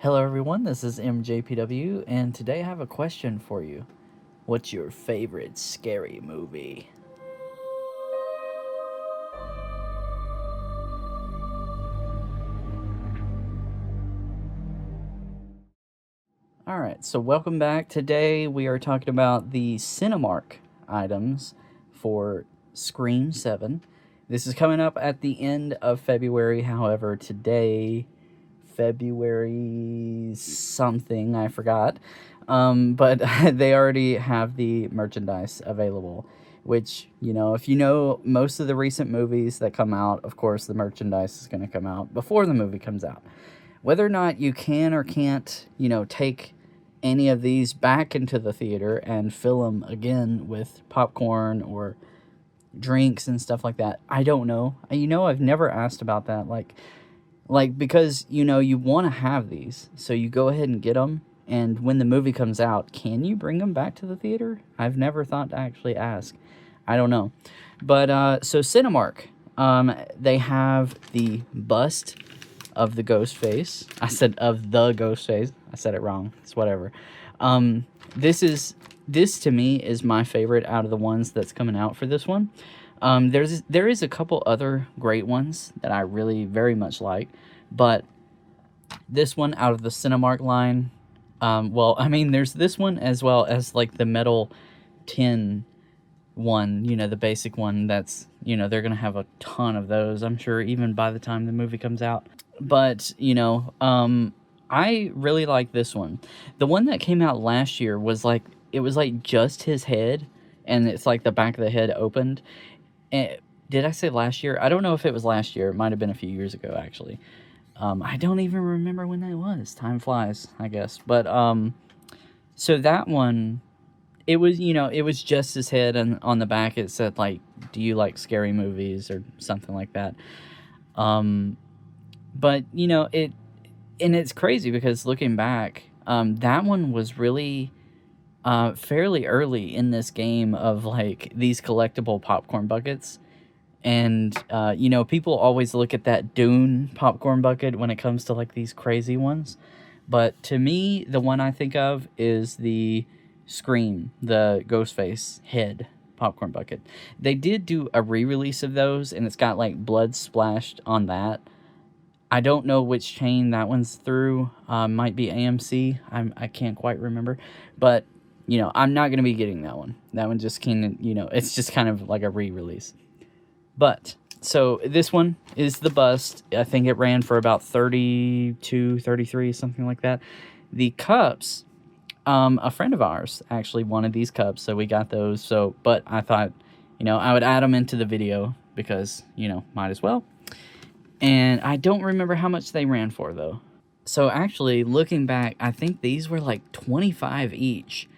Hello everyone, this is MJPW, and today I have a question for you. What's your favorite scary movie? Alright, so welcome back. Today we are talking about the Cinemark items for Scream 7. This is coming up at the end of February, however, today, February something, I forgot. But they already have the merchandise available, which, if you know most of the recent movies that come out, of course, the merchandise is going to come out before the movie comes out. Whether or not you can or can't, take any of these back into the theater and fill them again with popcorn or drinks and stuff like that, I don't know. I've never asked about that. Because you want to have these, so you go ahead and get them. And when the movie comes out, can you bring them back to the theater? I've never thought to actually ask. I don't know. But so Cinemark, they have the bust of the Ghostface. I said of the Ghostface. I said it wrong. It's whatever. Um, this to me is my favorite out of the ones that's coming out for this one. There is a couple other great ones that I really very much like, but this one out of the Cinemark line, there's this one as well as like the metal tin one, the basic one that's, they're gonna have a ton of those, I'm sure, even by the time the movie comes out. But, I really like this one. The one that came out last year was like, it was like just his head, and it's like the back of the head opened. And did I say last year? I don't know if it was last year. It might have been a few years ago, actually. I don't even remember when that was. Time flies, I guess. But so that one, it was just his head, and on the back it said like, "Do you like scary movies?" or something like that. But and it's crazy because looking back, that one was really fairly early in this game of like these collectible popcorn buckets. And people always look at that Dune popcorn bucket when it comes to like these crazy ones, but to me the one I think of is the Scream, the Ghostface head popcorn bucket. They did do a re-release of those, and it's got like blood splashed on that. I don't know which chain that one's through. Might be AMC. I can't quite remember, but I'm not gonna be getting that one. That one just can, it's just kind of like a re-release. But so this one is the bust. I think it ran for about 32, 33, something like that. The cups, a friend of ours actually wanted these cups, so we got those. So, but I thought, I would add them into the video because, might as well. And I don't remember how much they ran for though. So actually, looking back, I think these were like 25 each.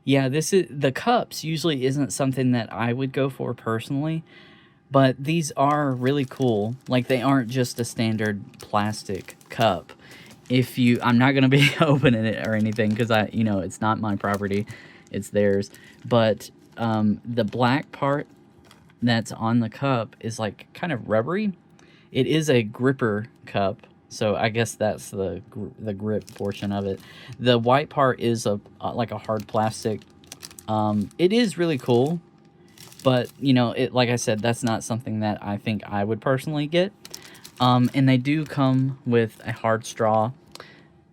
Yeah, this is the cups usually isn't something that I would go for personally, but these are really cool. Like, they aren't just a standard plastic cup. I'm not gonna be opening it or anything because it's not my property, it's theirs. But the black part that's on the cup is like kind of rubbery. It is a gripper cup, so I guess that's the grip portion of it. The white part is like a hard plastic. It is really cool, but it, like I said, that's not something that I think I would personally get. And they do come with a hard straw.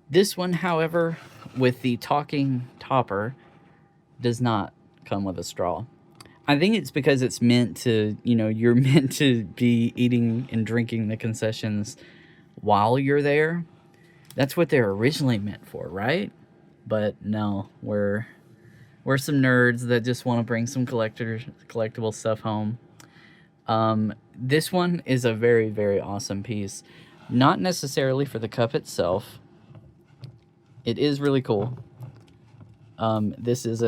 This one, however, with the talking topper, does not come with a straw. I think it's because it's meant to, you're meant to be eating and drinking the concessions while you're there. That's what they're originally meant for, right? But no, we're some nerds that just want to bring some collectible stuff home. This one is a very, very awesome piece. Not necessarily for the cup itself. It is really cool. This is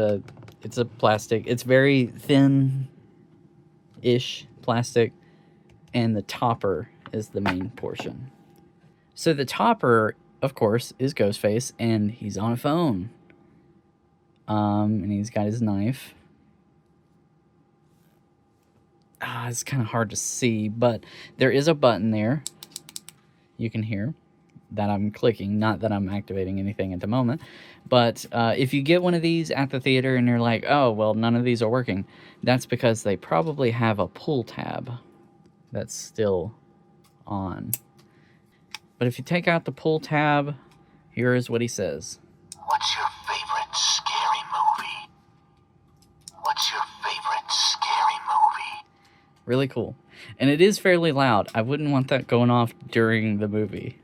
it's a plastic. It's very thin-ish plastic, and the topper is the main portion. So the topper, of course, is Ghostface, and he's on a phone. And he's got his knife. It's kind of hard to see, but there is a button there. You can hear. that I'm clicking, not that I'm activating anything at the moment. But if you get one of these at the theater and you're like, oh, well, none of these are working, that's because they probably have a pull tab that's still on. But if you take out the pull tab, here is what he says. What's your favorite scary movie? What's your favorite scary movie? Really cool. And it is fairly loud. I wouldn't want that going off during the movie.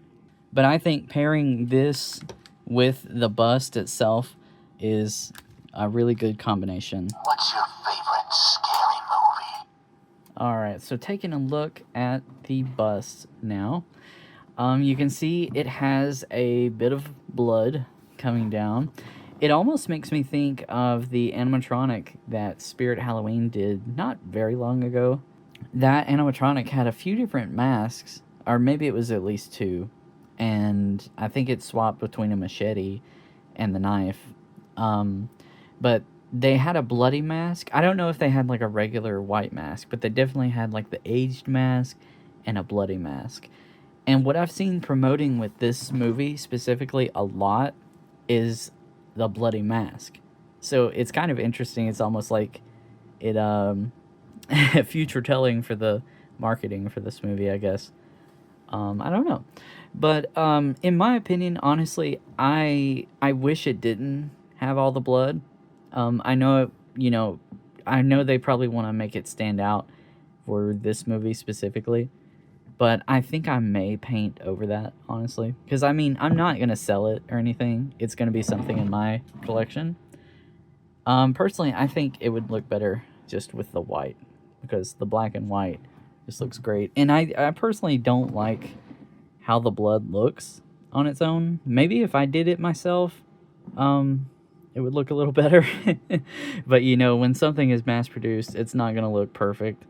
But I think pairing this with the bust itself is a really good combination. What's your favorite scary movie? Alright, so taking a look at the bust now. You can see it has a bit of blood coming down. It almost makes me think of the animatronic that Spirit Halloween did not very long ago. That animatronic had a few different masks, or maybe it was at least two, and I think it swapped between a machete and the knife. But they had a bloody mask. I don't know if they had like a regular white mask, but they definitely had like the aged mask and a bloody mask. And what I've seen promoting with this movie specifically a lot is the bloody mask. So it's kind of interesting. It's almost like it future telling for the marketing for this movie, I guess. I don't know. But in my opinion, honestly, I wish it didn't have all the blood. I know, I know they probably want to make it stand out for this movie specifically. But I think I may paint over that, honestly. Because, I mean, I'm not going to sell it or anything. It's going to be something in my collection. Personally, I think it would look better just with the white. Because the black and white just looks great. And I personally don't like how the blood looks on its own. Maybe if I did it myself, it would look a little better. But, when something is mass-produced, it's not going to look perfect.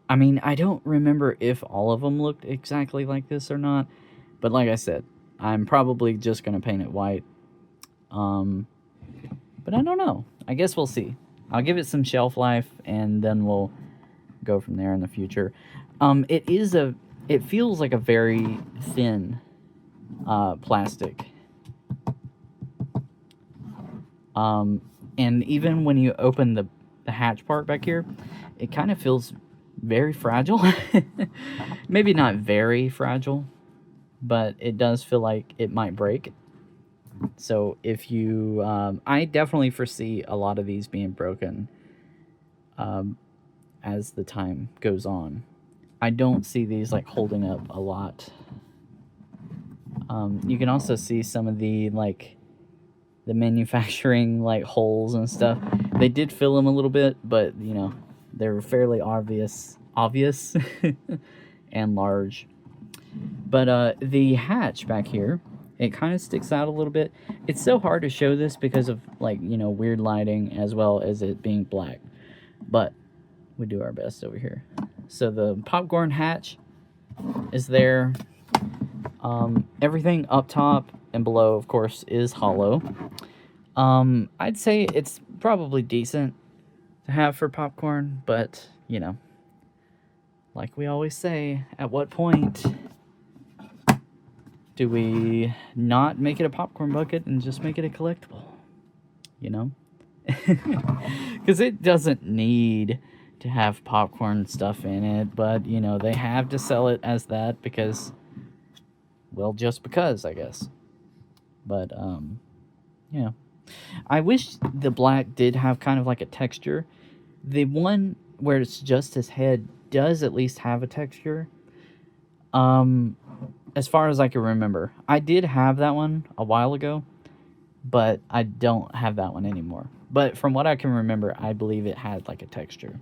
I mean, I don't remember if all of them looked exactly like this or not, but like I said, I'm probably just going to paint it white. But I don't know. I guess we'll see. I'll give it some shelf life, and then we'll go from there in the future. It feels like a very thin plastic. And even when you open the hatch part back here, it kind of feels very fragile. Maybe not very fragile, but it does feel like it might break. So if you, I definitely foresee a lot of these being broken as the time goes on. I don't see these like holding up a lot. You can also see some of the the manufacturing holes and stuff. They did fill them a little bit, but they're fairly obvious and large. But the hatch back here, it kind of sticks out a little bit. It's so hard to show this because of weird lighting as well as it being black. But we do our best over here. So the popcorn hatch is there. Everything up top and below, of course, is hollow. I'd say it's probably decent to have for popcorn, but like we always say, at what point do we not make it a popcorn bucket and just make it a collectible? Because it doesn't need to have popcorn stuff in it, but they have to sell it as that because, well, just because, I guess. But I wish the black did have kind of like a texture. The one where it's just his head does at least have a texture. As far as I can remember. I did have that one a while ago, but I don't have that one anymore. But from what I can remember, I believe it had like a texture.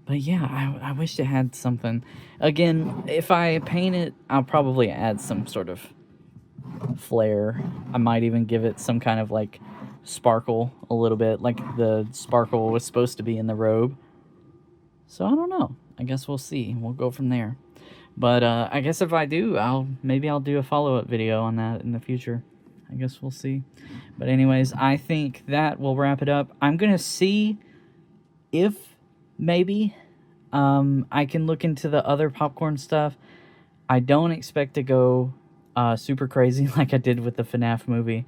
But yeah, I wish it had something. Again, if I paint it, I'll probably add some sort of flair. I might even give it some kind of sparkle a little bit, like the sparkle was supposed to be in the robe. So I don't know. I guess we'll see. We'll go from there. But I guess if I do, maybe I'll do a follow-up video on that in the future. I guess we'll see. But anyways, I think that will wrap it up. I'm gonna see if maybe I can look into the other popcorn stuff. I don't expect to go super crazy like I did with the FNAF movie.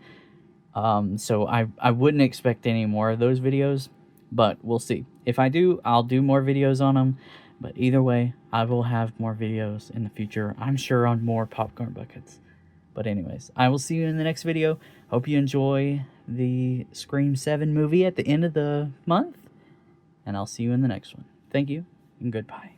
So I wouldn't expect any more of those videos, but we'll see. If I do, I'll do more videos on them. But either way, I will have more videos in the future, I'm sure, on more popcorn buckets. But anyways, I will see you in the next video. Hope you enjoy the Scream 7 movie at the end of the month, and I'll see you in the next one. Thank you, and goodbye.